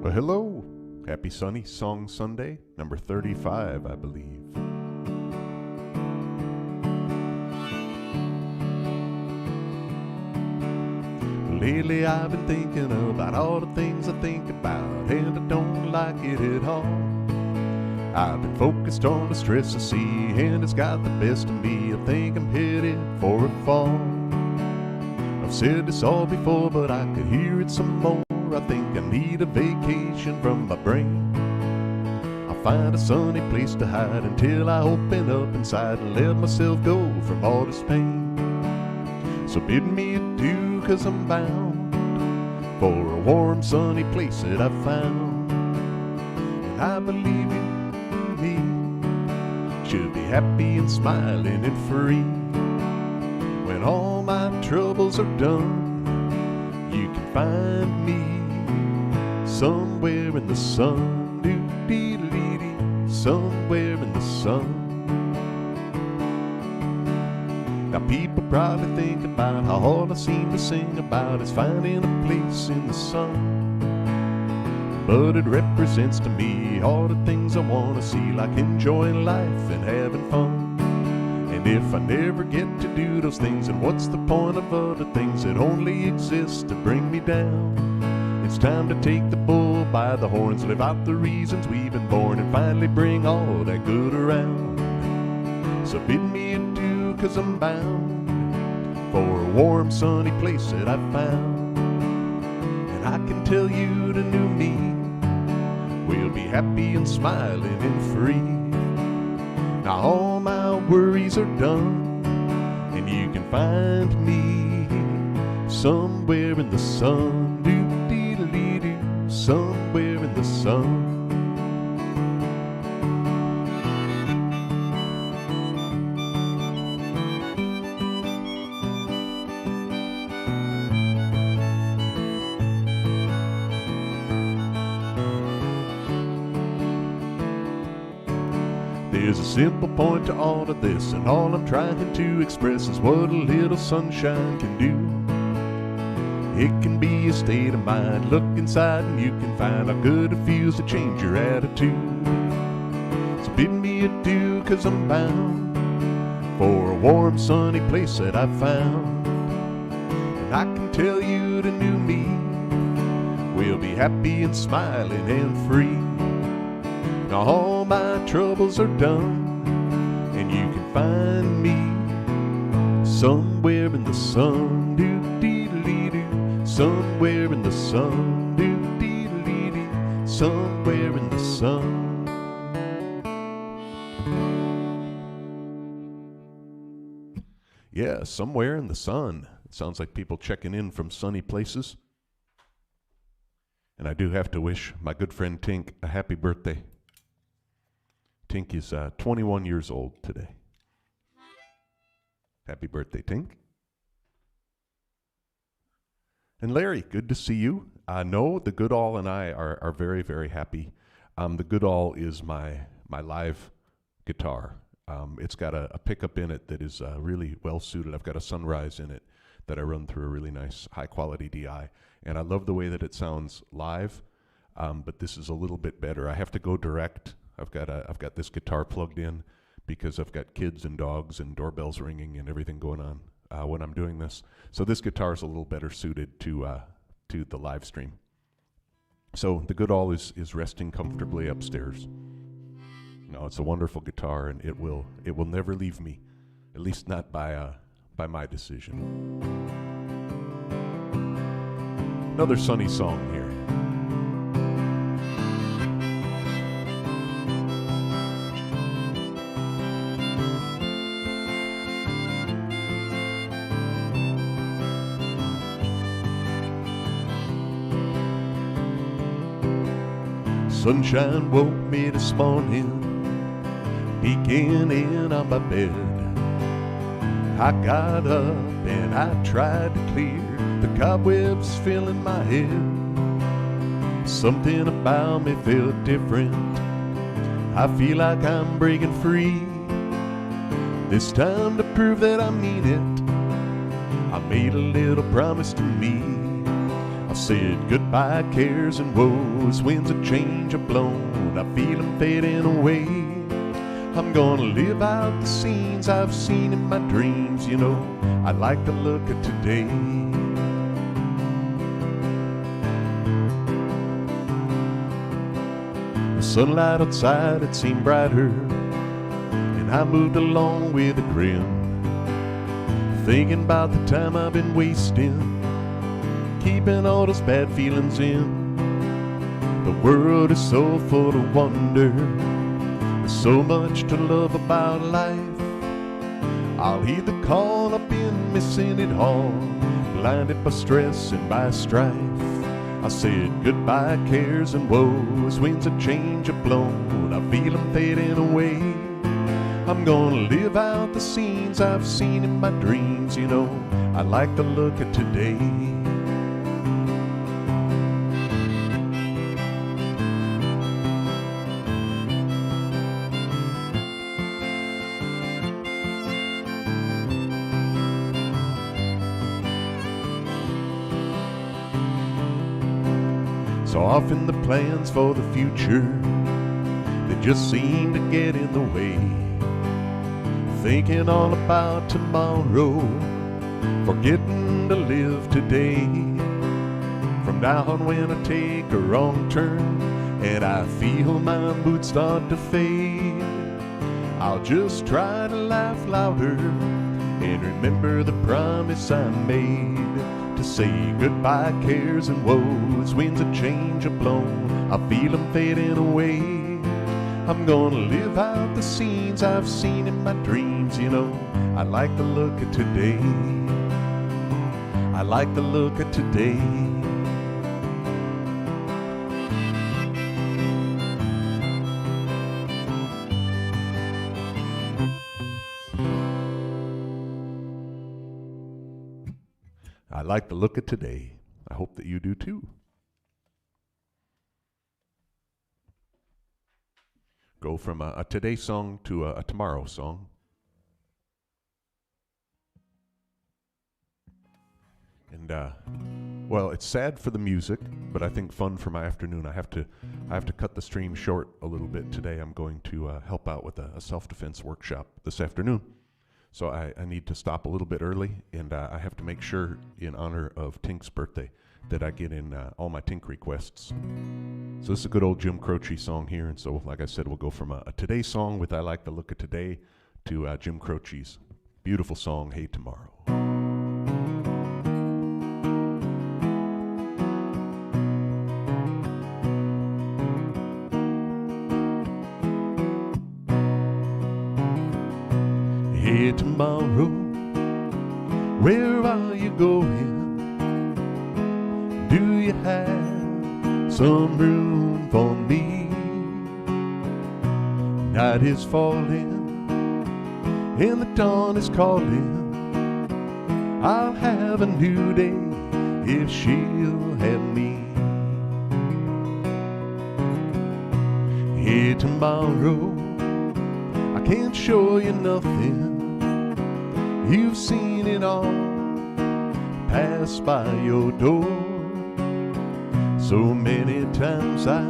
Well, hello. Happy Sunny Song Sunday, number 35, I believe. Lately I've been thinking about all the things I think about, and I don't like it at all. I've been focused on the stress I see, and it's got the best of me. I think I'm headed for a fall. I've said this all before, but I could hear it some more. I think I need a vacation from my brain. I'll find a sunny place to hide until I open up inside and let myself go from all this pain. So bid me adieu, 'cause I'm bound for a warm, sunny place that I've found. And I believe you and me should be happy and smiling and free. When all my troubles are done, you can find me somewhere in the sun, doo-dee-dee-dee, somewhere in the sun. Now people probably think about how all I seem to sing about is finding a place in the sun. But it represents to me all the things I want to see, like enjoying life and having fun. And if I never get to do those things, then what's the point of other things that only exist to bring me down? It's time to take the bull by the horns, live out the reasons we've been born, and finally bring all that good around. So bid me adieu, 'cause I'm bound for a warm, sunny place that I've found. And I can tell you the new me will be happy and smiling and free. Now all my worries are done, and you can find me somewhere in the sun, doo-dee-dee-dee, somewhere in the sun. There's a simple point to all of this, and all I'm trying to express is what a little sunshine can do. It can be a state of mind. Look inside and you can find how good it feels to change your attitude. So bid me adieu, 'cause I'm bound for a warm, sunny place that I've found. And I can tell you the new me will be happy and smiling and free. Now all my troubles are done, and you can find me somewhere in the sun, doo-dee-dee-dee, somewhere in the sun, doo-dee-dee-dee, somewhere in the sun. Yeah, somewhere in the sun. It sounds like people checking in from sunny places. And I do have to wish my good friend Tink a happy birthday. Tink is 21 years old today. Happy birthday, Tink. And Larry, good to see you. No, the Goodall and I are very, very happy. The Goodall is my live guitar. It's got a pickup in it that is really well suited. I've got a Sunrise in it that I run through a really nice high quality DI. And I love the way that it sounds live, but this is a little bit better. I have to go direct. I've got this guitar plugged in because I've got kids and dogs and doorbells ringing and everything going on when I'm doing this. So this guitar is a little better suited to the live stream. So the Goodall is resting comfortably upstairs. No, it's a wonderful guitar, and it will never leave me, at least not by my decision. Another sunny song here. Sunshine woke me this morning, peeking in on my bed. I got up and I tried to clear the cobwebs filling my head. Something about me felt different. I feel like I'm breaking free. This time to prove that I mean it, I made a little promise to me. I'll said goodbye cares and woes, winds of change are blown, I feel them fading away. I'm gonna live out the scenes I've seen in my dreams, you know, I like the look of today. The sunlight outside, it seemed brighter, and I moved along with a grin, thinking about the time I've been wasting, keeping all those bad feelings in. The world is so full of wonder, there's so much to love about life. I'll heed the call, I've been missing it all, blinded by stress and by strife. I said goodbye cares and woes, winds of change are blown, I feel them fading away. I'm gonna live out the scenes I've seen in my dreams, you know, I like the look of today. So often the plans for the future, they just seem to get in the way. Thinking all about tomorrow, forgetting to live today. From now on when I take a wrong turn and I feel my mood start to fade, I'll just try to laugh louder and remember the promise I made, to say goodbye cares and woes, winds of change are blown, I feel them fading away. I'm gonna live out the scenes I've seen in my dreams, you know, I like the look of today. I like the look of today. I like the look of today. I hope that you do too. Go from a today song to a tomorrow song. And well, it's sad for the music, but I think fun for my afternoon. I have to cut the stream short a little bit today. I'm going to help out with a self-defense workshop this afternoon. So I need to stop a little bit early, and I have to make sure, in honor of Tink's birthday, that I get in all my Tink requests. So this is a good old Jim Croce song here, and so, like I said, we'll go from a today song with I Like the Look of Today to Jim Croce's beautiful song, Hey Tomorrow. Hey tomorrow, where are you going? Do you have some room for me? Night is falling and the dawn is calling. I'll have a new day if she'll have me. Hey tomorrow, I can't show you nothing. You've seen it all pass by your door. So many times I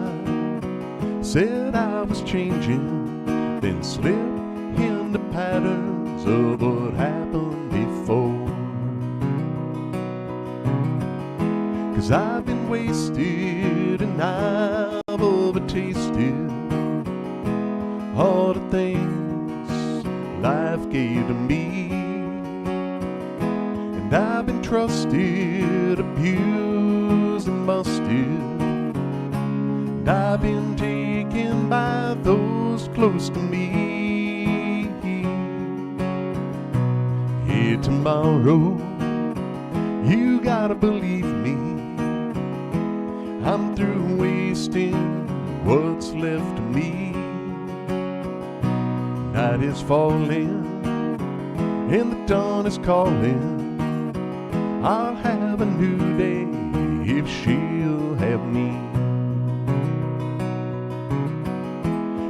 said I was changing, then slipped into patterns of what happened before. 'Cause I've been wasted and I've over-tasted all the things life gave to me. And I've been trusted, abused, and busted. And I've been taken by those close to me. Hey, tomorrow, you gotta believe me, I'm through wasting what's left of me. Night is falling and the dawn is calling. I'll have a new day if she'll have me.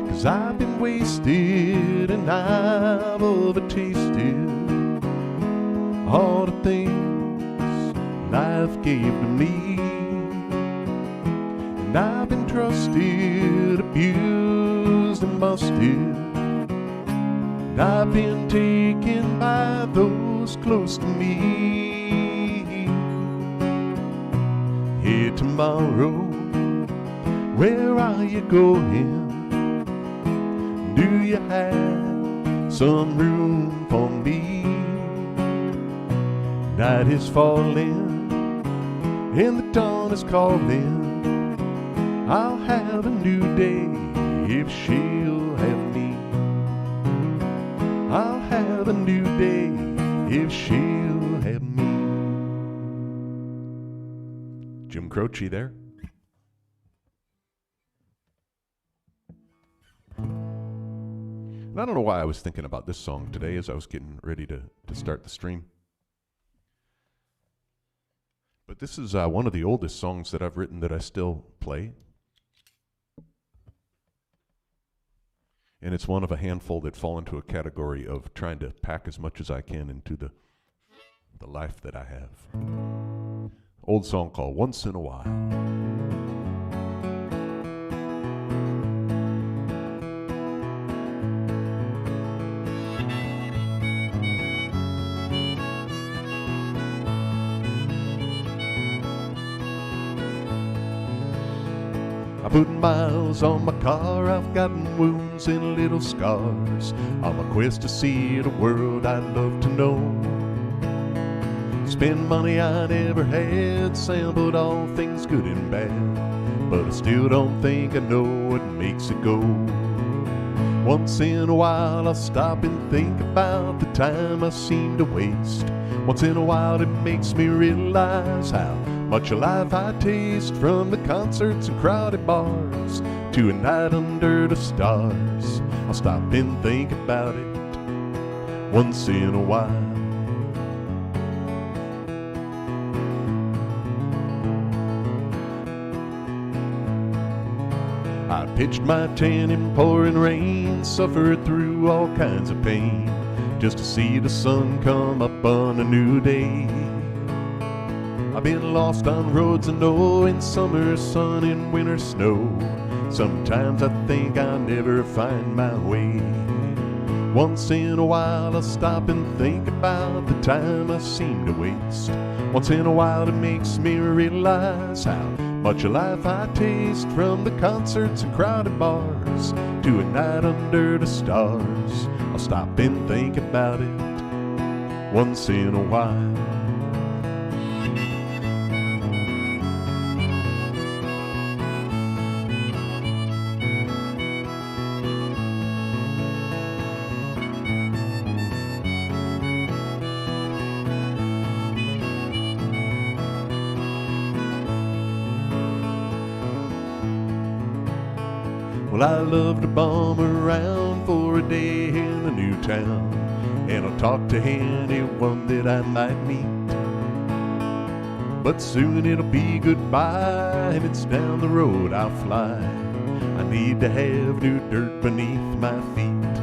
'Cause I've been wasted and I've over-tasted all the things life gave to me. And I've been trusted, abused, and busted. And I've been taken by those close to me. Hey, tomorrow, where are you going? Do you have some room for me? Night is falling and the dawn is calling. I'll have a new day if she'll have me. I'll have a new day if she'll have me. Jim Croce there. And I don't know why I was thinking about this song today as I was getting ready to start the stream. But this is one of the oldest songs that I've written that I still play. And it's one of a handful that fall into a category of trying to pack as much as I can into the life that I have. Old song called Once in a While. I put miles on my car, I've gotten wounds and little scars. On my quest to see the world I'd love to know. Spend money I never had, sampled all things good and bad. But I still don't think I know what makes it go. Once in a while I'll stop and think about the time I seem to waste. Once in a while it makes me realize how much of life I taste, from the concerts and crowded bars to a night under the stars. I'll stop and think about it once in a while. I pitched my tent in pouring rain, suffered through all kinds of pain, just to see the sun come up on a new day. I've been lost on roads I know, in summer sun and winter snow. Sometimes I think I'll never find my way. Once in a while I'll stop and think about the time I seem to waste. Once in a while it makes me realize how much of life I taste, from the concerts and crowded bars to a night under the stars. I'll stop and think about it once in a while. Well, I love to bum around for a day in a new town, and I'll talk to anyone that I might meet. But soon it'll be goodbye, and it's down the road I'll fly. I need to have new dirt beneath my feet.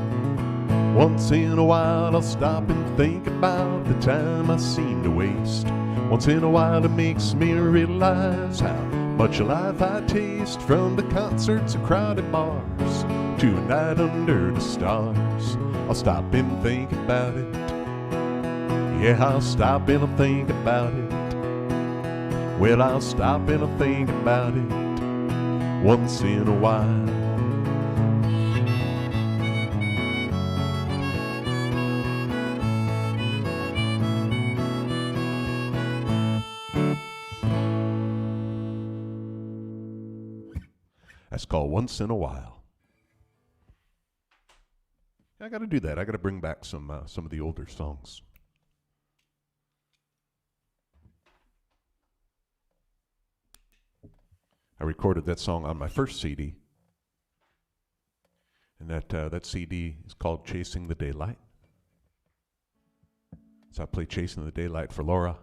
Once in a while I'll stop and think about the time I seem to waste. Once in a while it makes me realize how much of life I taste, from the concerts and crowded bars to a night under the stars. I'll stop and think about it. Yeah, I'll stop and I'll think about it. Well, I'll stop and I'll think about it once in a while. That's called Once in a While. I got to do that. I got to bring back some of the older songs. I recorded that song on my first CD, and that CD is called Chasing the Daylight. So I played Chasing the Daylight for Laura,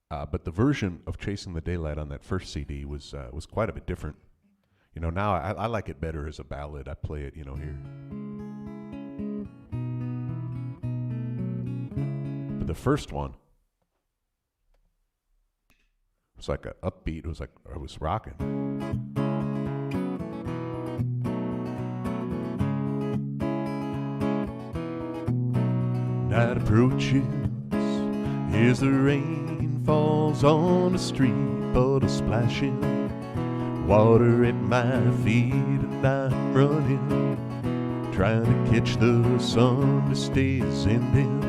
but the version of Chasing the Daylight on that first CD was quite a bit different. You know, now I like it better as a ballad. I play it, you know, here. But the first one was like an upbeat. It was like I was rocking. Night approaches as the rain falls on the street, puddles splashing, water at my feet, and I'm running, trying to catch the sun. This day is ending.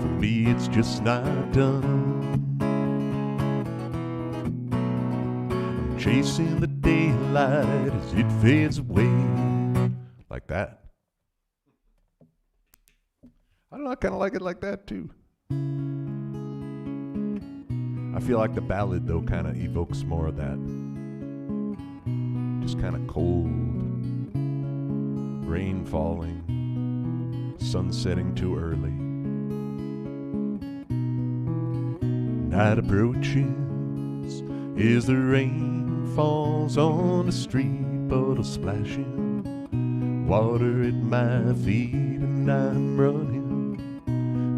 For me, it's just not done. I'm chasing the daylight as it fades away. Like that. I don't know, I kind of like it like that too. I feel like the ballad, though, kind of evokes more of that. Just kind of cold, rain falling, sun setting too early. Night approaches as the rain falls on the street, puddles splashing, water at my feet, and I'm running,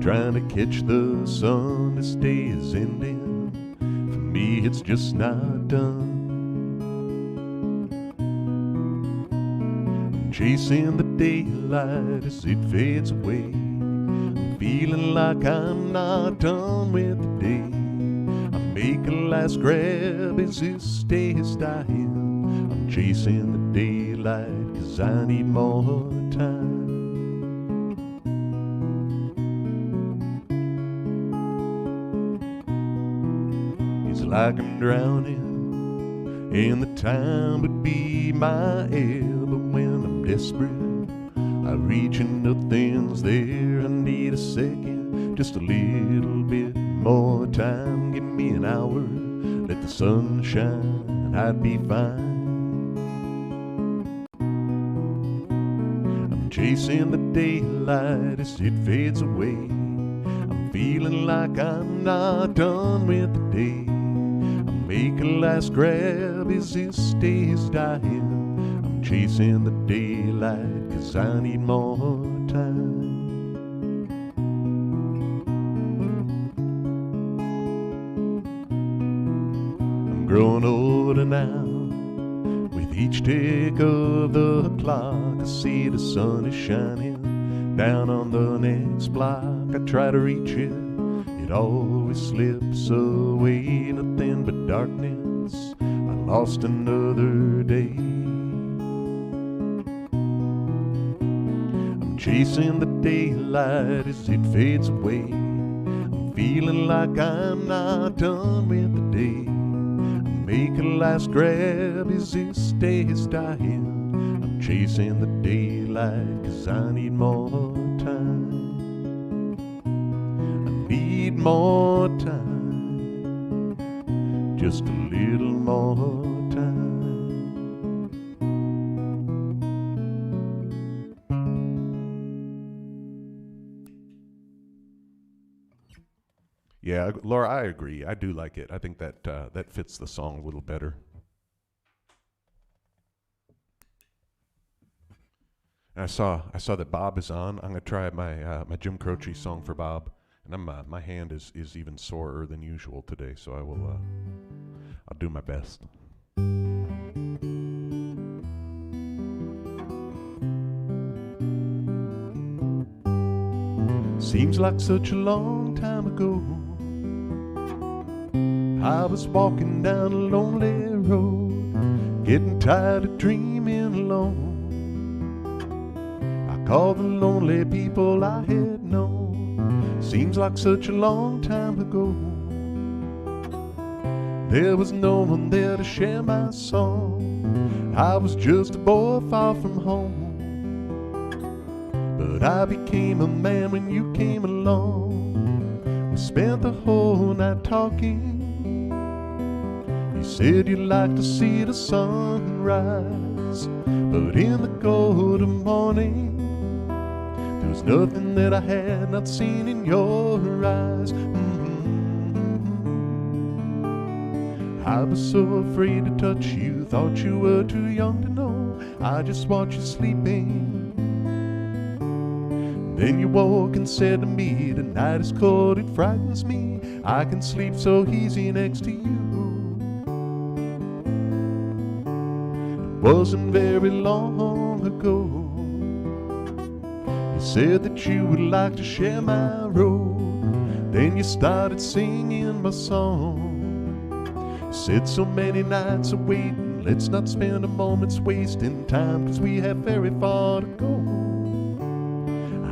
trying to catch the sun. This day is ending. For me, it's just not done. I'm chasing the daylight as it fades away. I'm feeling like I'm not done with the day. I make a last grab as this day is dying. I'm chasing the daylight 'cause I need more time. Like I'm drowning, and the time would be my air. But when I'm desperate, I reach and nothing's there. I need a second, just a little bit more time. Give me an hour, let the sun shine, I'd be fine. I'm chasing the daylight as it fades away. I'm feeling like I'm not done with the day. Make a last grab as this day is dying. I'm chasing the daylight 'cause I need more time. I'm growing older now. With each tick of the clock, I see the sun is shining down on the next block. I try to reach it, it always slips away. Nothing but darkness, I lost another day. I'm chasing the daylight as it fades away. I'm feeling like I'm not done with the day. I make a last grab as this day is dying. I'm chasing the daylight 'cause I need more time. Need more time, just a little more time. Yeah, Laura, I agree. I do like it. I think that that fits the song a little better. And I saw that Bob is on. I'm gonna try my my Jim Croce song for Bob. And my hand is even sorer than usual today, so I'll do my best. Seems like such a long time ago, I was walking down a lonely road, getting tired of dreaming alone. I called the lonely people I had known. Seems like such a long time ago. There was no one there to share my song. I was just a boy far from home. But I became a man when you came along. We spent the whole night talking. You said you'd like to see the sun rise, but in the golden morning there was nothing that I had not seen in your eyes. I was so afraid to touch you, thought you were too young to know. I just watched you sleeping. Then you woke and said to me, the night is cold, it frightens me. I can sleep so easy next to you. It wasn't very long ago. You said that you would like to share my road. Then you started singing my song. Said so many nights of waiting, let's not spend a moment's wasting time, 'cause we have very far to go.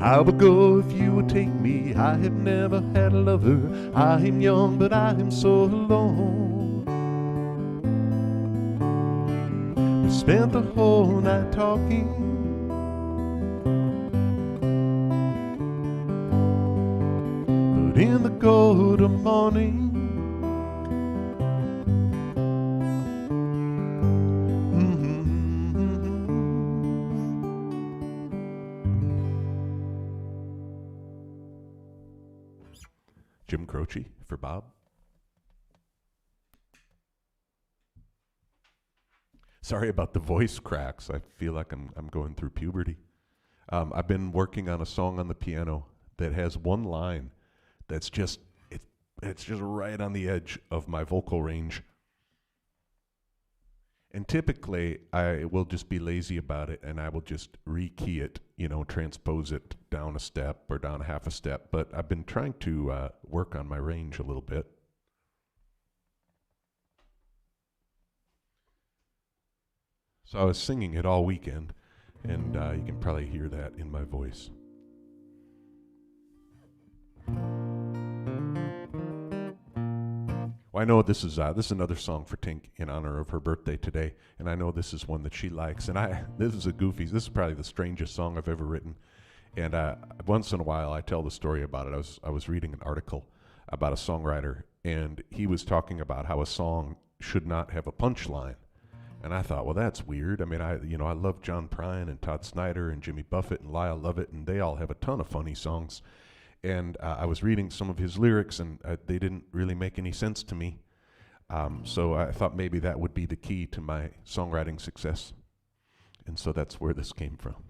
I would go if you would take me. I have never had a lover. I am young, but I am so alone. We spent the whole night talking, but in the golden morning, Jim Croce for Bob. Sorry about the voice cracks. I feel like I'm going through puberty. I've been working on a song on the piano that has one line that's just it's just right on the edge of my vocal range. And typically, I will just be lazy about it, and I will just rekey it, transpose it down a step or down half a step. But I've been trying to work on my range a little bit. So I was singing it all weekend, and you can probably hear that in my voice. Well, I know this is another song for Tink in honor of her birthday today, and I know this is one that she likes. And this is this is probably the strangest song I've ever written. And once in a while, I tell the story about it. I was reading an article about a songwriter, and he was talking about how a song should not have a punchline. And I thought, well, that's weird. I mean, I love John Prine and Todd Snyder and Jimmy Buffett and Lyle Lovett, and they all have a ton of funny songs. And I was reading some of his lyrics, and they didn't really make any sense to me. So I thought maybe that would be the key to my songwriting success. And so that's where this came from.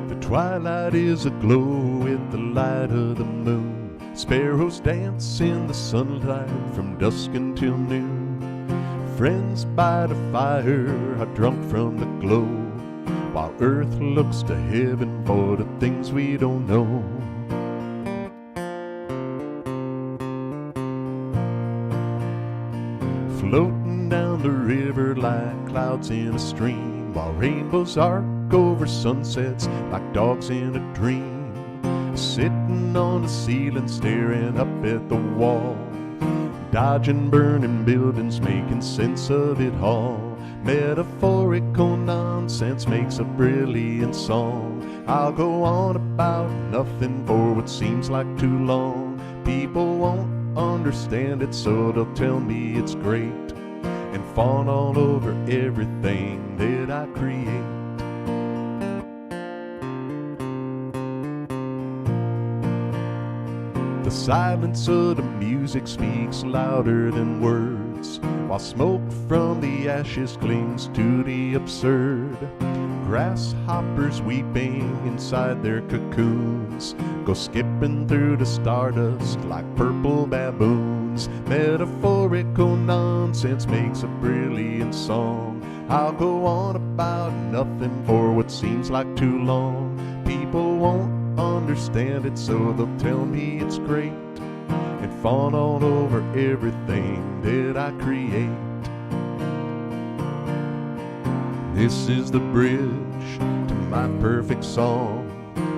The twilight is aglow with the light of the moon. Sparrows dance in the sunlight from dusk until noon. Friends by the fire are drunk from the glow, while earth looks to heaven for the things we don't know. Floating down the river like clouds in a stream, while rainbows arc over sunsets like dogs in a dream. Sitting on the ceiling staring up at the wall, dodging burning buildings, making sense of it all. Metaphorical nonsense makes a brilliant song. I'll go on about nothing for what seems like too long. People won't understand it, so they'll tell me it's great and fawn all over everything that I create. The silence of the music speaks louder than words, while smoke from the ashes clings to the absurd. Grasshoppers weeping inside their cocoons go skipping through the stardust like purple baboons. Metaphorical nonsense makes a brilliant song. I'll go on about nothing for what seems like too long. People won't understand it, so they'll tell me it's great and fawn all over everything that I create. This is the bridge to my perfect song.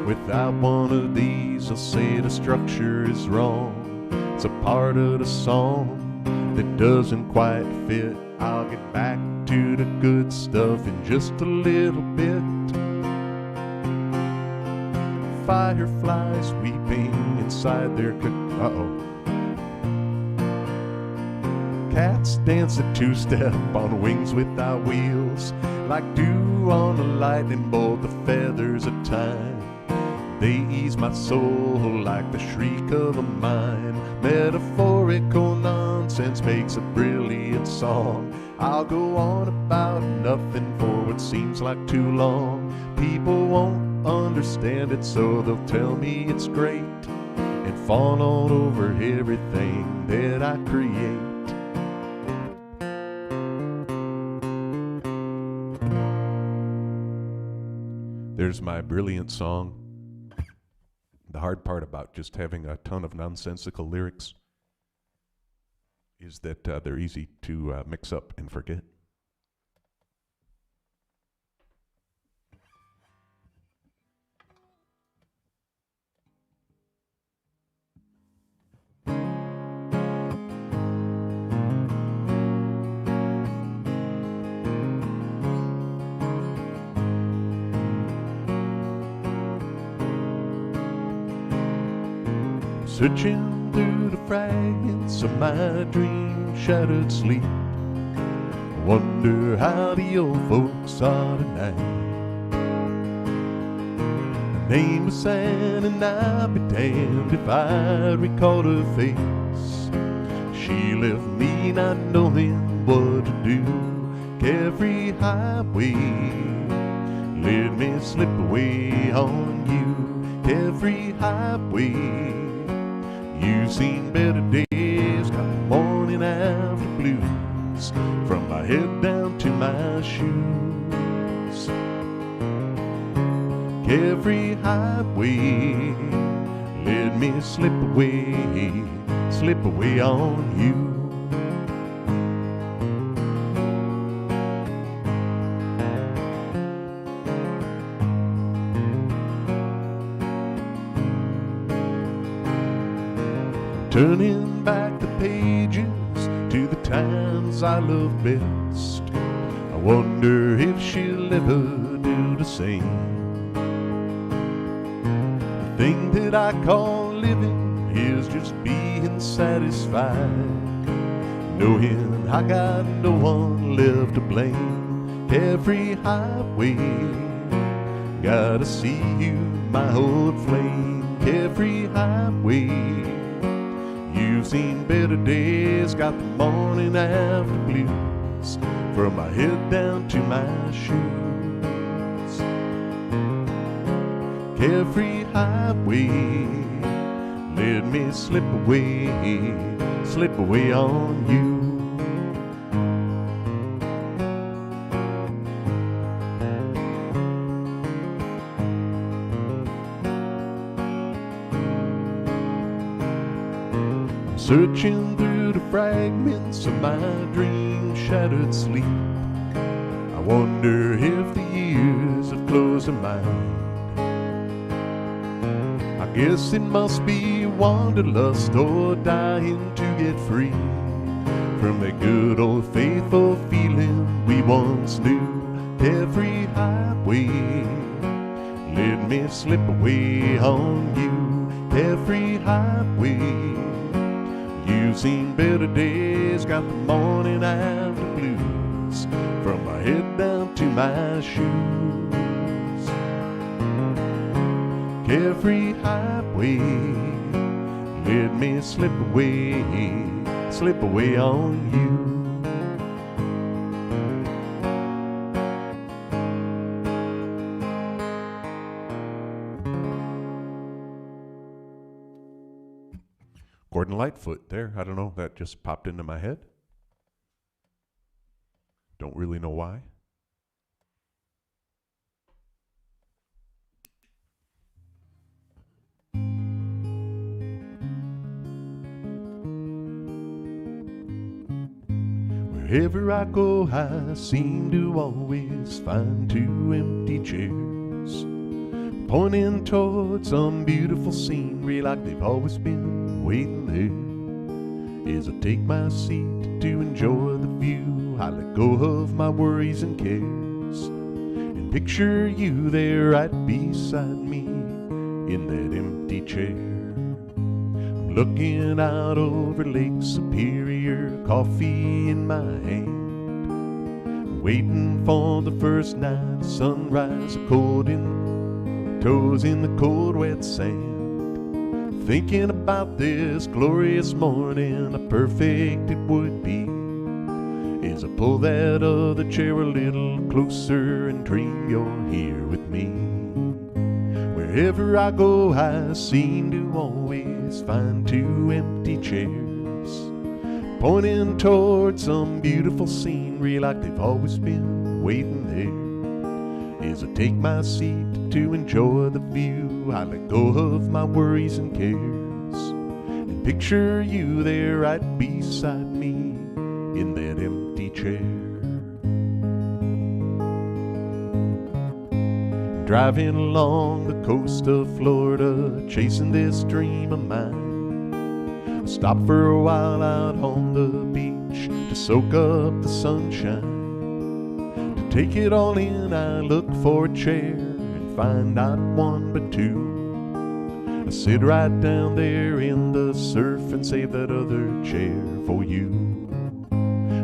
Without one of these, I'll say the structure is wrong. It's a part of the song that doesn't quite fit. I'll get back to the good stuff in just a little bit. Fireflies weeping inside their Cats dance a two-step on wings without wheels, like dew on a lightning bolt, the feathers of time. They ease my soul like the shriek of a mine. Metaphorical nonsense makes a brilliant song. I'll go on about nothing for what seems like too long. People won't understand it, so they'll tell me it's great and fawn all over everything that I create. There's my brilliant song. The hard part about just having a ton of nonsensical lyrics is that they're easy to mix up and forget. Searching through the fragments of my dream-shattered sleep, I wonder how the old folks are tonight. Her name was Anne, and I'd be damned if I'd recalled her face. She left me not knowing what to do. Carefree highway, let me slip away on you. Carefree highway, you've seen better days, got the morning after blues, from my head down to my shoes. Carefree highway, let me slip away on you. Turning back the pages to the times I loved best, I wonder if she'll ever do the same. The thing that I call living is just being satisfied, knowing I got no one left to blame. Every highway, gotta see you, my old flame. Every highway, you've seen better days, got the morning after blues, from my head down to my shoes. Carefree highway, let me slip away on you. Searching through the fragments of my dream-shattered sleep, I wonder if the years have closed her mind. I guess it must be wanderlust or dying to get free from that good old faithful feeling we once knew. Every highway, let me slip away on you. Every highway, you've seen better days, got the morning after blues, from my head down to my shoes. Carefree highway, let me slip away on you. Gordon Lightfoot there. I don't know, that just popped into my head. Don't really know why. Wherever I go, I seem to always find two empty chairs, pointing toward some beautiful scenery like they've always been waiting there. As I take my seat to enjoy the view, I let go of my worries and cares and picture you there right beside me in that empty chair. I'm looking out over Lake Superior, coffee in my hand, waiting for the first night sunrise, cold in toes in the cold wet sand. Thinking about this glorious morning, how perfect it would be as I pull that other chair a little closer and dream you're here with me. Wherever I go, I seem to always find two empty chairs, pointing toward some beautiful scenery like they've always been waiting there. As I take my seat to enjoy the view. I let go of my worries and cares and picture you there right beside me in that empty chair. Driving along the coast of Florida, chasing this dream of mine. I stop for a while out on the beach to soak up the sunshine. To take it all in, I look for a chair and find not one but two. I sit right down there in the surf and save that other chair for you.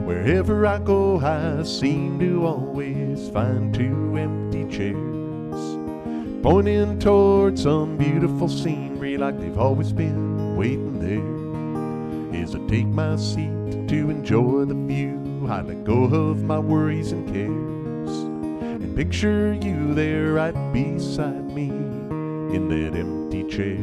Wherever I go, I seem to always find two empty chairs, pointing towards some beautiful scenery like they've always been waiting there. As I take my seat to enjoy the view, I let go of my worries and cares and picture you there right beside me in that empty chair.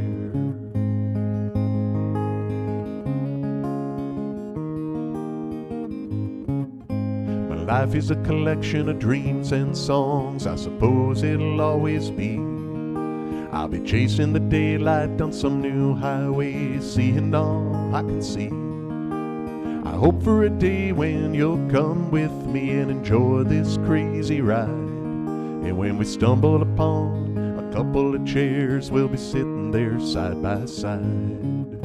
My life is a collection of dreams and songs, I suppose it'll always be. I'll be chasing the daylight on some new highway, seeing all I can see. I hope for a day when you'll come with me and enjoy this crazy ride. And when we stumble upon a couple of chairs, we'll be sitting there side by side.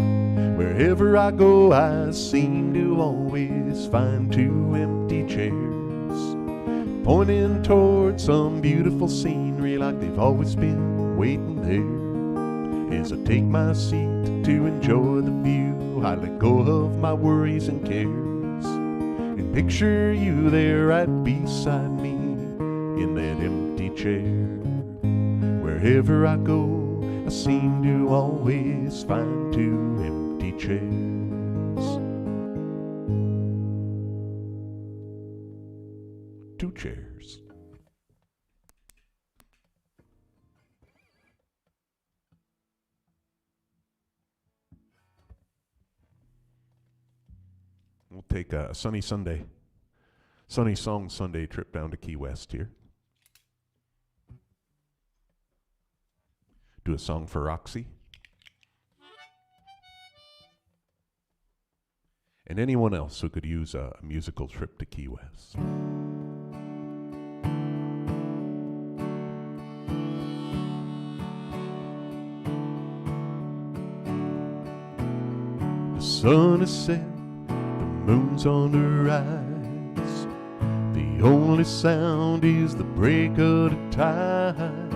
Wherever I go, I seem to always find two empty chairs, pointing towards some beautiful scenery like they've always been waiting there. As I take my seat to enjoy the view, I let go of my worries and cares and picture you there right beside me in that empty chair. Wherever I go, I seem to always find two empty chairs. Two chairs. We'll take a sunny song Sunday trip down to Key West here. Do a song for Roxy. And anyone else who could use a musical trip to Key West. The sun is set, moon's on the rise. The only sound is the break of the tide.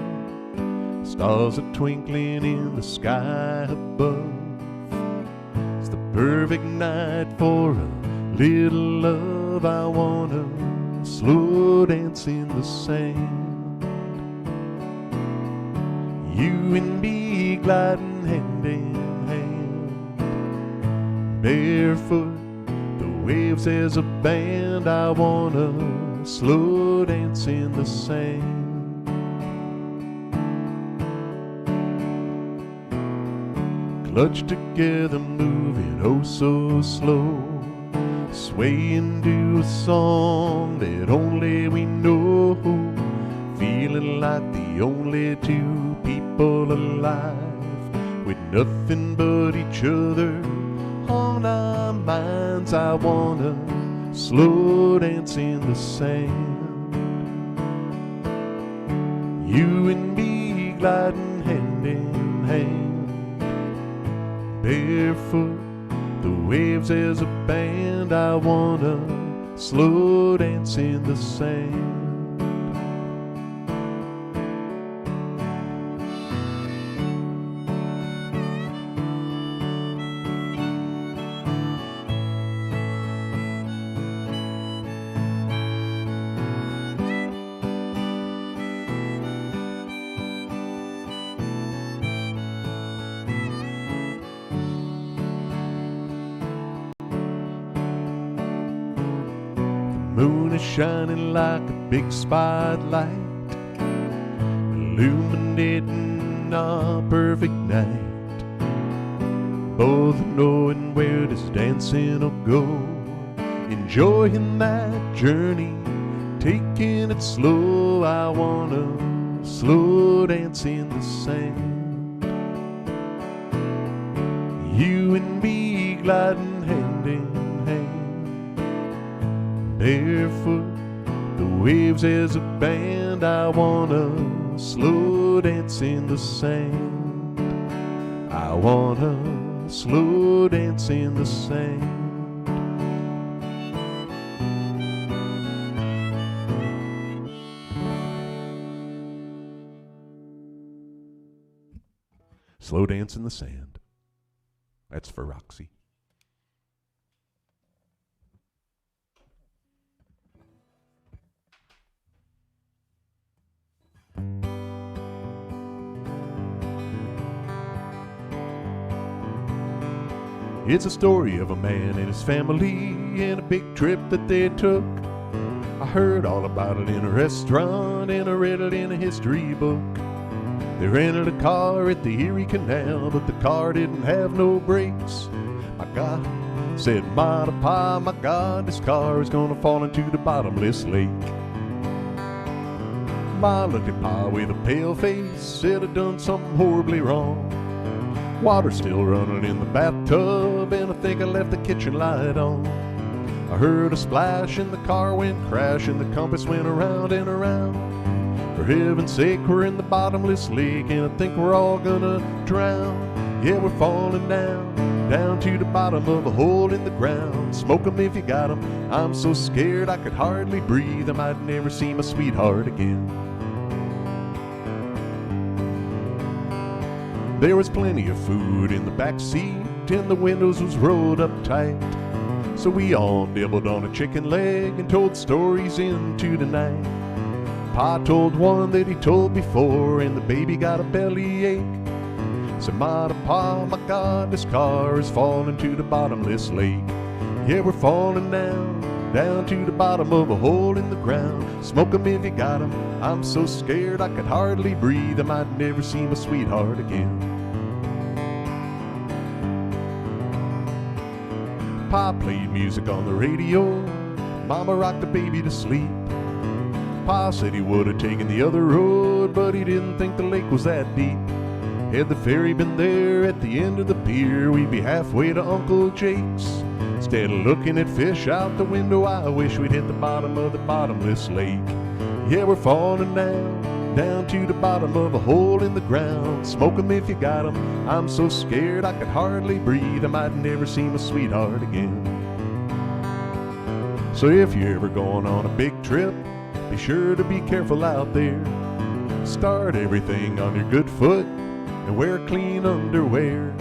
Stars are twinkling in the sky above. It's the perfect night for a little love. I wanna slow dance in the sand. You and me gliding hand in hand, barefoot, waves as a band. I wanna slow dance in the sand. Clutch together, moving oh so slow, swaying to a song that only we know, feeling like the only two people alive, with nothing but each other on our minds. I wanna slow dance in the sand. You and me gliding hand in hand, barefoot, the waves as a band. I wanna slow dance in the sand. Moon is shining like a big spotlight, illuminating our perfect night. Both knowing where this dancing will go, enjoying that journey, taking it slow. I wanna slow dance in the sand. You and me gliding hand in hand, barefoot, the waves as a band. I wanna slow dance in the sand. I wanna slow dance in the sand. Slow dance in the sand. That's for Roxy. It's a story of a man and his family and a big trip that they took. I heard all about it in a restaurant and I read it in a history book. They rented a car at the Erie Canal, but the car didn't have no brakes. My God, said Ma to Pa, my God, this car is gonna fall into the bottomless lake. Ma looked at Pa with a pale face, said I'd done something horribly wrong. Water's still running in the bathtub, and I think I left the kitchen light on. I heard a splash and the car went crash, and the compass went around and around. For heaven's sake, we're in the bottomless lake, and I think we're all gonna drown. Yeah, we're falling down, down to the bottom of a hole in the ground. Smoke 'em if you got 'em. I'm so scared I could hardly breathe. I might never see my sweetheart again. There was plenty of food in the back seat, and the windows was rolled up tight. So we all nibbled on a chicken leg and told stories into the night. Pa told one that he told before, and the baby got a bellyache. Said Ma to Pa, my God, this car is falling to the bottomless lake. Yeah, we're falling down, down to the bottom of a hole in the ground. Smoke 'em if you got 'em. I'm so scared I could hardly breathe. I might never see my sweetheart again. Pa played music on the radio, Mama rocked the baby to sleep. Pa said he would have taken the other road, but he didn't think the lake was that deep. Had the ferry been there at the end of the pier, we'd be halfway to Uncle Jake's. Instead of looking at fish out the window, I wish we'd hit the bottom of the bottomless lake. Yeah, we're falling down, down to the bottom of a hole in the ground. Smoke 'em if you got 'em. I'm so scared I could hardly breathe. I might never see my sweetheart again. So if you're ever going on a big trip, be sure to be careful out there. Start everything on your good foot and wear clean underwear.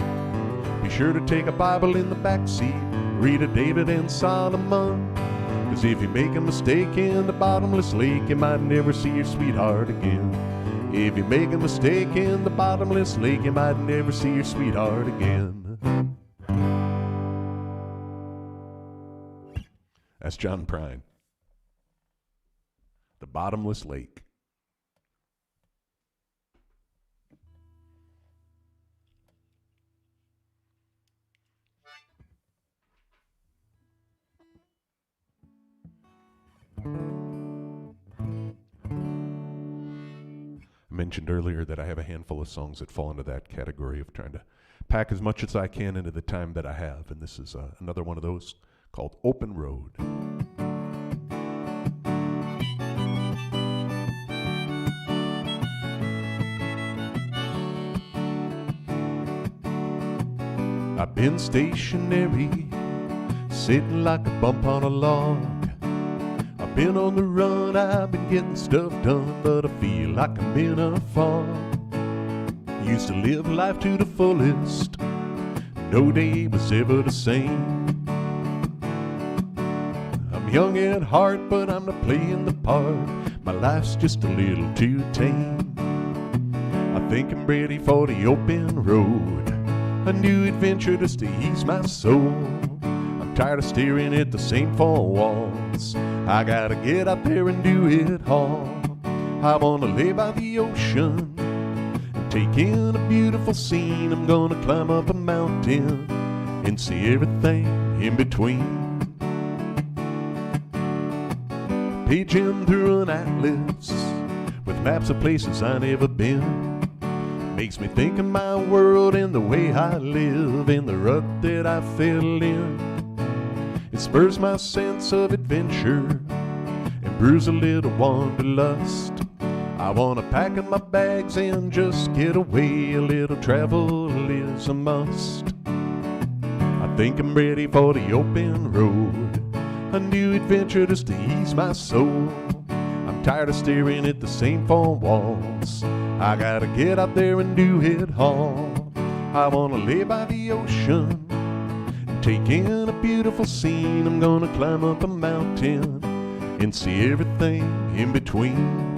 Be sure to take a Bible in the back seat, read a David and Solomon. 'Cause if you make a mistake in the bottomless lake, you might never see your sweetheart again. If you make a mistake in the bottomless lake, you might never see your sweetheart again. That's John Prine. The Bottomless Lake. I mentioned earlier that I have a handful of songs that fall into that category of trying to pack as much as I can into the time that I have, and this is another one of those called Open Road. I've been stationary, sitting like a bump on a log. I've been on the run, I've been getting stuff done, but I feel like I'm in a fog. Used to live life to the fullest, no day was ever the same. I'm young at heart, but I'm not playing the part. My life's just a little too tame. I think I'm ready for the open road, a new adventure just to ease my soul. I'm tired of staring at the same four walls. I gotta get out there and do it all. I wanna lay by the ocean and take in a beautiful scene. I'm gonna climb up a mountain and see everything in between. Paging through an atlas with maps of places I never been. Makes me think of my world and the way I live, and the rut that I fell in. It spurs my sense of adventure and brews a little wanderlust. I wanna pack up my bags and just get away. A little travel is a must. I think I'm ready for the open road, a new adventure just to ease my soul. I'm tired of staring at the same four walls. I gotta get out there and do it all. I wanna lay by the ocean and take in a beautiful scene. I'm gonna climb up a mountain and see everything in between.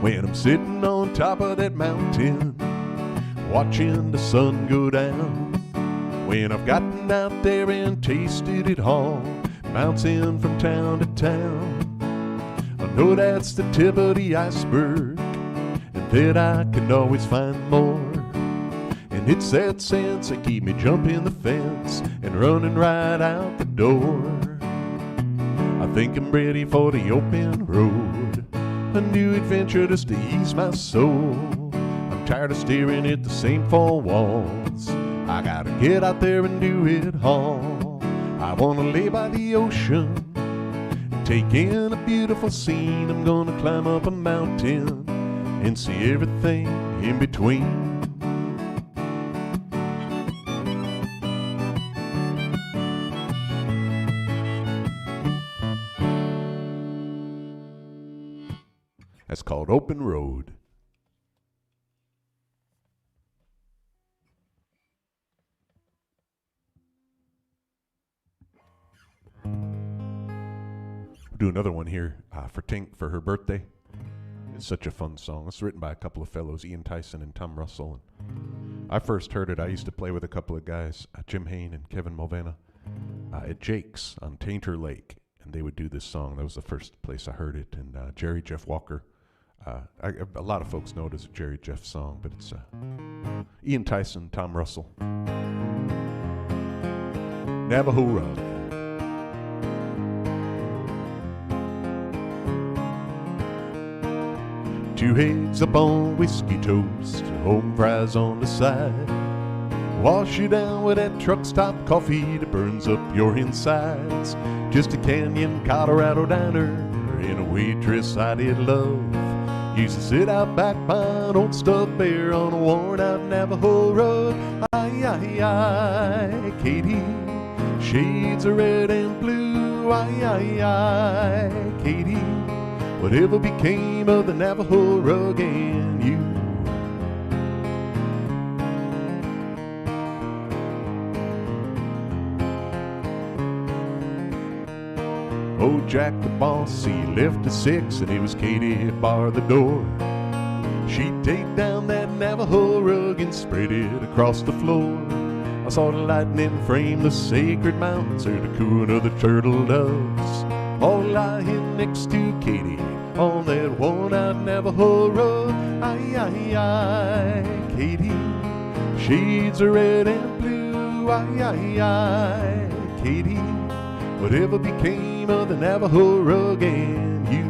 When I'm sitting on top of that mountain, watching the sun go down. When I've gotten out there and tasted it all, bouncing from town to town. I know that's the tip of the iceberg, and that I can always find more. And it's that sense that keep me jumping the fence and running right out the door. I think I'm ready for the open road, a new adventure just to ease my soul. I'm tired of staring at the same four walls. I gotta get out there and do it all. I wanna lay by the ocean, take in a beautiful scene. I'm gonna climb up a mountain and see everything in between. That's called Open Road. We'll do another one here for Tink for her birthday. It's such a fun song. It's written by a couple of fellows, Ian Tyson and Tom Russell. And I first heard it, I used to play with a couple of guys, Jim Hain and Kevin Mulvaney, at Jake's on Tainter Lake. And they would do this song. That was the first place I heard it. And Jerry Jeff Walker. A lot of folks know it as a Jerry Jeff song, but it's Ian Tyson, Tom Russell. Navajo Rug. Two eggs up on whiskey toast, home fries on the side. Wash you down with that truck stop coffee that burns up your insides. Just a Canyon, Colorado diner and a waitress I did love. Used to sit out back by an old stuffed bear on a worn out Navajo rug. Aye, aye, aye, Katie, shades of red and blue. Aye, aye, aye, Katie, whatever became of the Navajo rug and you? Oh, Jack the boss, he left at 6 and it was Katie bar the door. She'd take down that Navajo rug and spread it across the floor. I saw the lightning frame the sacred mountains, heard the cooing of the turtle doves, all lying next to Katie on that worn-out Navajo rug. Aye, aye, aye, Katie, shades of red and blue. Aye, aye, aye, Katie, whatever became of the Navajo rug and you?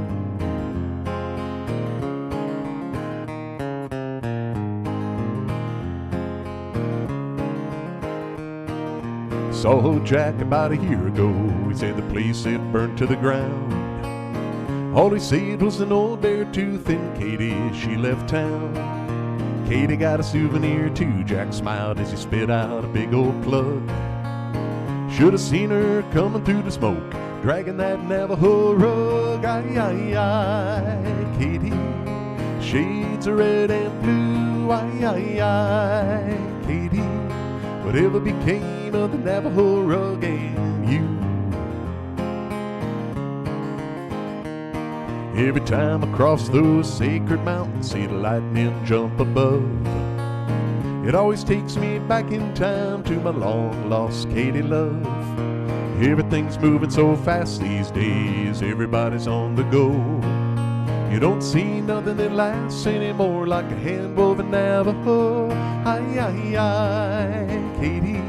Saw Jack about a year ago. He said the place had burnt to the ground. All he said was an old bear tooth, and Katie, she left town. Katie got a souvenir too. Jack smiled as he spit out a big old plug. Should have seen her coming through the smoke, dragging that Navajo rug. Aye, aye, aye, Katie, shades of red and blue. Aye, aye, aye, Katie, whatever became of the Navajo rug and you? Every time I cross those sacred mountains, see the lightning jump above. It always takes me back in time to my long-lost Katie love. Everything's moving so fast these days, everybody's on the go. You don't see nothing that lasts anymore like a hand-woven Navajo. Aye, aye, aye, Katie,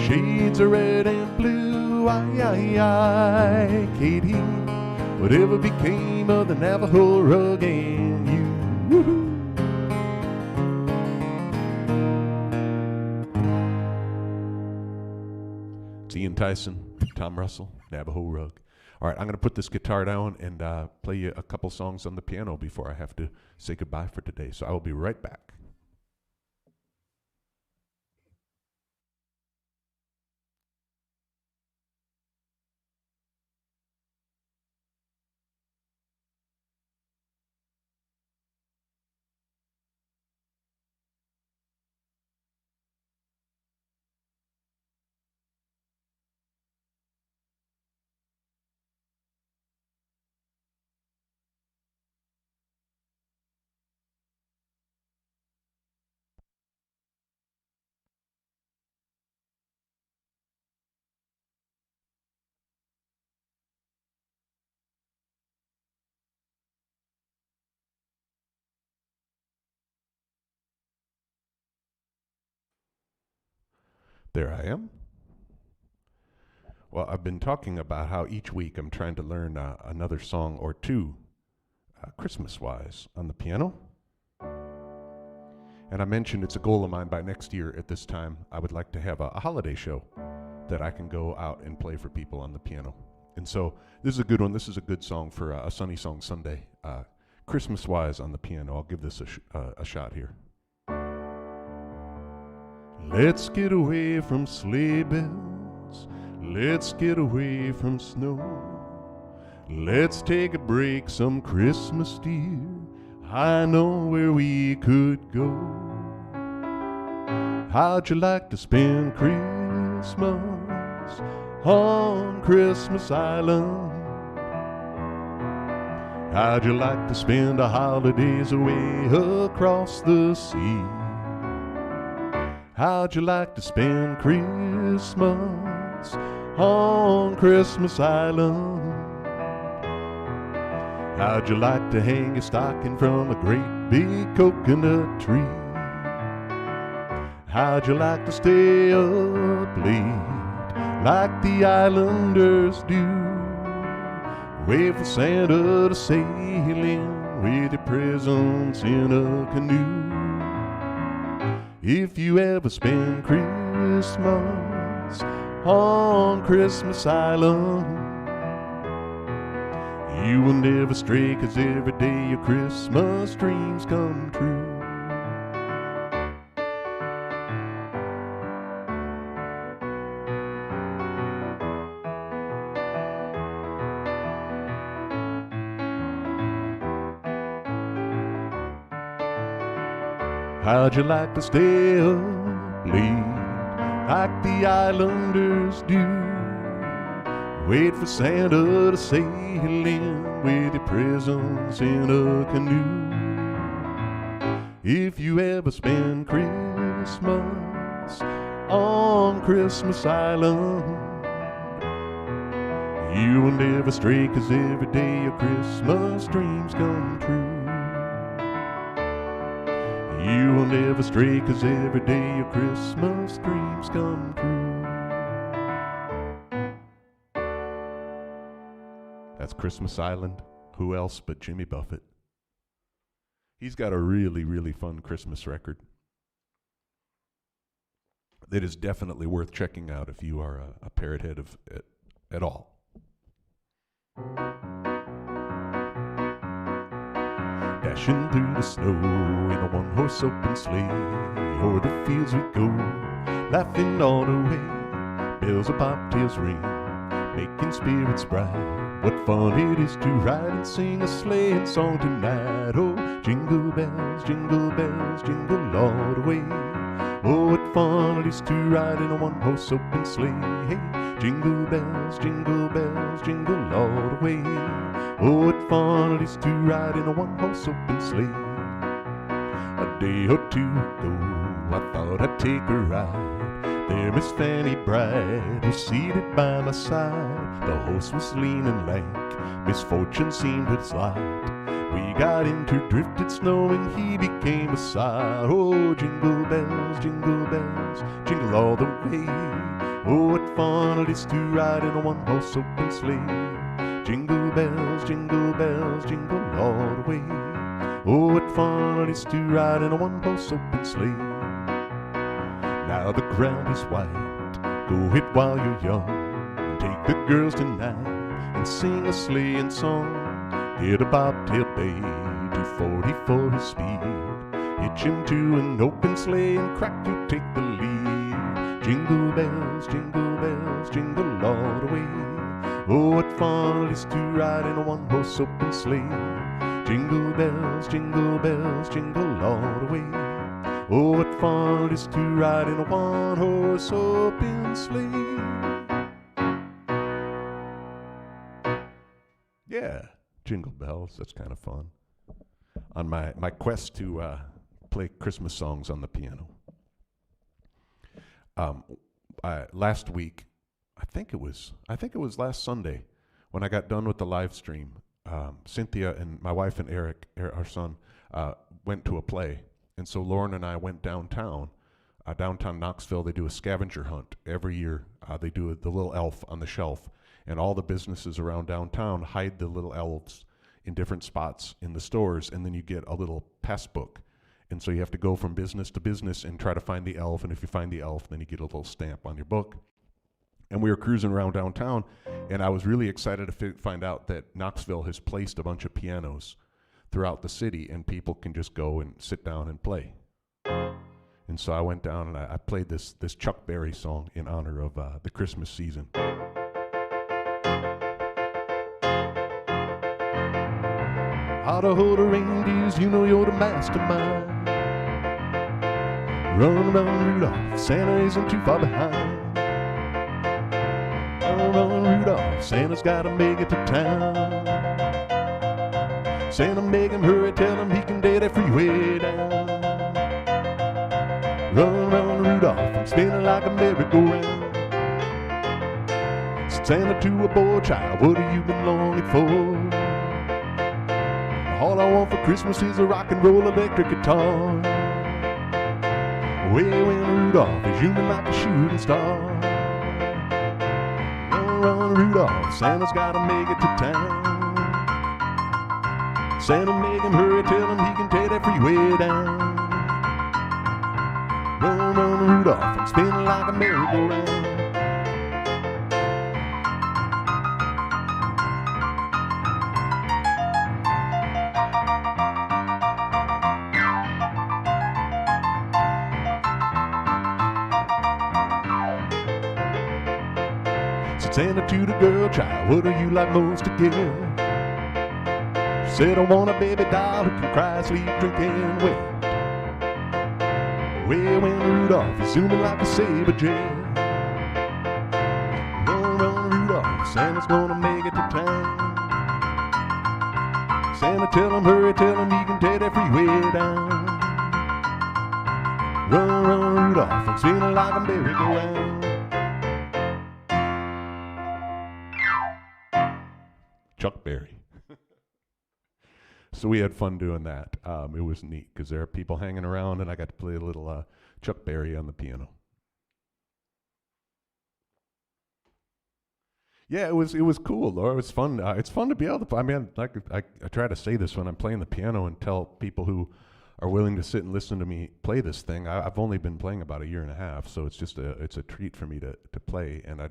shades of red and blue. Aye, aye, aye, Katie, whatever became of the Navajo rug and you? Woo-hoo. It's Ian Tyson, Tom Russell, Navajo Rug. All right, I'm going to put this guitar down and play you a couple songs on the piano before I have to say goodbye for today. So I will be right back. There I am. Well, I've been talking about how each week I'm trying to learn another song or two Christmas-wise on the piano. And I mentioned it's a goal of mine by next year at this time. I would like to have a holiday show that I can go out and play for people on the piano. And so this is a good one. This is a good song for a Sunny Song Sunday. Christmas-wise on the piano. I'll give this a shot here. Let's get away from sleigh bells. Let's get away from snow. Let's take a break some Christmas, dear. I know where we could go. How'd you like to spend Christmas on Christmas Island? How'd you like to spend the holidays away across the sea? How'd you like to spend Christmas on Christmas Island? How'd you like to hang your stocking from a great big coconut tree? How'd you like to stay up late like the islanders do? Wait for Santa to sail in with your presents in a canoe. If you ever spend Christmas on Christmas Island, you will never stray, 'cause every day your Christmas dreams come true. How'd you like to stay up late like the islanders do? Wait for Santa to sail in with your presents in a canoe. If you ever spend Christmas on Christmas Island, you will never stray, 'cause every day your Christmas dreams come true. You will never stray, 'cause every day your Christmas dreams come true. That's Christmas Island. Who else but Jimmy Buffett? He's got a really, really fun Christmas record that is definitely worth checking out if you are a parrot head of it at all. Dashing through the snow in a one-horse open sleigh, o'er the fields we go, laughing all the way. Bells of bobtails ring, making spirits bright. What fun it is to ride and sing a sleighing song tonight. Oh, jingle bells, jingle all the way. Oh, what fun it is to ride in a one-horse open sleigh. Hey, jingle bells, jingle all the way. Oh, what fun it is to ride in a one-horse open sleigh. A day or two ago, I thought I'd take a ride. There Miss Fanny Bright was seated by my side. The horse was lean and lank, misfortune seemed its lot. We got into drifted snow and he became a sigh. Oh, jingle bells, jingle all the way. Oh, what fun it is to ride in a one-horse open sleigh. Jingle bells, jingle all the way. Oh, what fun it is to ride in a one-horse open sleigh. Now the ground is white, go it while you're young. Take the girls tonight and sing a sleighing song. Get a bobtail bay, 240 for his speed. Hitch him to an open sleigh and crack to take the lead. Jingle bells, jingle all the way. Oh, what fun it is to ride in a one-horse open sleigh. Jingle bells, jingle all the way. Oh, what fun it is to ride in a one-horse open sleigh. Yeah, jingle bells, that's kind of fun. On my quest to play Christmas songs on the piano. Last week, I think it was last Sunday, when I got done with the live stream, Cynthia and my wife and Eric, our son, went to a play. And so Lauren and I went downtown Knoxville. They do a scavenger hunt every year. They do the little elf on the shelf. And all the businesses around downtown hide the little elves in different spots in the stores. And then you get a little pass book. And so you have to go from business to business and try to find the elf. And if you find the elf, then you get a little stamp on your book. And we were cruising around downtown. And I was really excited to find out that Knoxville has placed a bunch of pianos throughout the city, and people can just go and sit down and play. And so I went down and I played this Chuck Berry song in honor of the Christmas season. How to reindeers, you know you're the mastermind. Run, Rudolph, Santa isn't too far behind. Run, Rudolph, Santa's gotta make it to town. Santa, make him hurry, tell him he can take that freeway down. Run, Rudolph, I'm spinning like a merry-go-round. Said Santa to a boy child, what have you been longing for? All I want for Christmas is a rock and roll electric guitar. Way when Rudolph is zooming like a shooting star. Run, Rudolph, Santa's gotta make it to town. Santa, make him hurry, tell him he can take that freeway down. Run, Rudolph, I'm spinning like a merry-go-round. Said Santa to the girl child, what do you like most to give? Said I want a baby doll who can cry, sleep, drink, and wait. Way when Rudolph is zooming like a saber jet. Run, Rudolph, Santa's gonna make it to town. Santa, tell him, hurry, tell him he can take that freeway down. Run, Rudolph, I'm spinning like a merry-go-round. Chuck Berry. So we had fun doing that. It was neat because there are people hanging around, and I got to play a little Chuck Berry on the piano. Yeah, it was cool, Laura. It was fun. It's fun to be able to. I mean, I try to say this when I'm playing the piano and tell people who are willing to sit and listen to me play this thing. I've only been playing about a year and a half, so it's just it's a treat for me to play. And I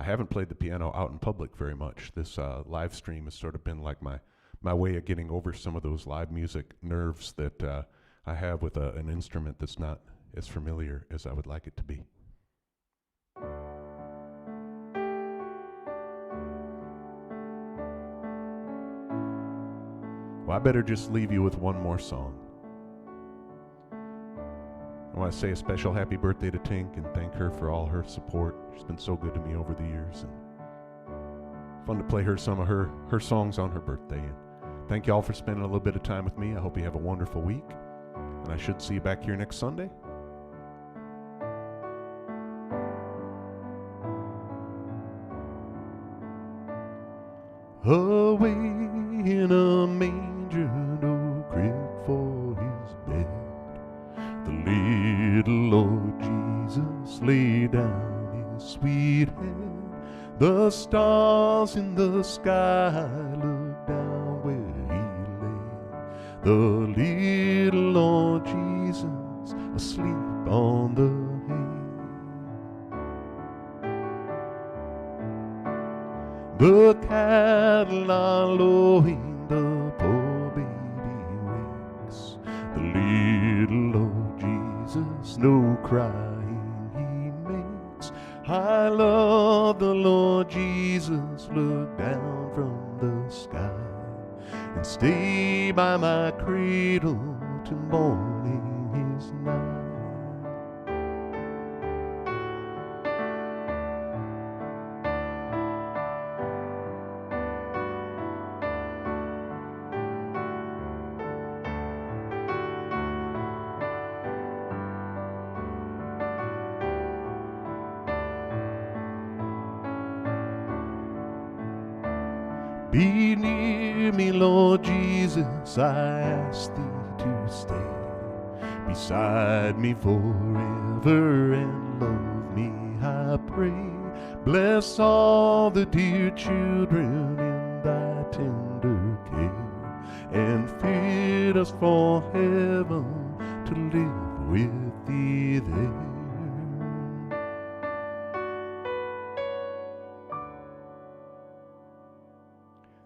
haven't played the piano out in public very much. This live stream has sort of been like my way of getting over some of those live music nerves that I have with an instrument that's not as familiar as I would like it to be. Well, I better just leave you with one more song. I want to say a special happy birthday to Tink and thank her for all her support. She's been so good to me over the years, and fun to play her some of her songs on her birthday. And thank you all for spending a little bit of time with me. I hope you have a wonderful week, and I should see you back here next Sunday. Away in a manger, The little Lord Jesus laid down his sweet head. The stars in the sky looked down where he lay. The little Lord Jesus asleep on the hay. The cattle are lowing, the poor baby wakes. The little Lord Jesus no crying he makes. I love the Lord Jesus, look down from the sky and stay by my cradle till morning is nigh. Be near me, Lord Jesus, I ask thee to stay beside me forever and love me, I pray. Bless all the dear children in thy tender care, and fit us for heaven to live with thee there.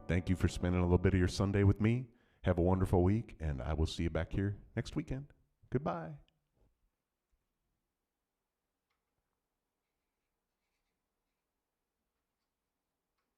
Thank you for spending a little bit of your Sunday with me. Have a wonderful week, and I will see you back here next weekend. Goodbye.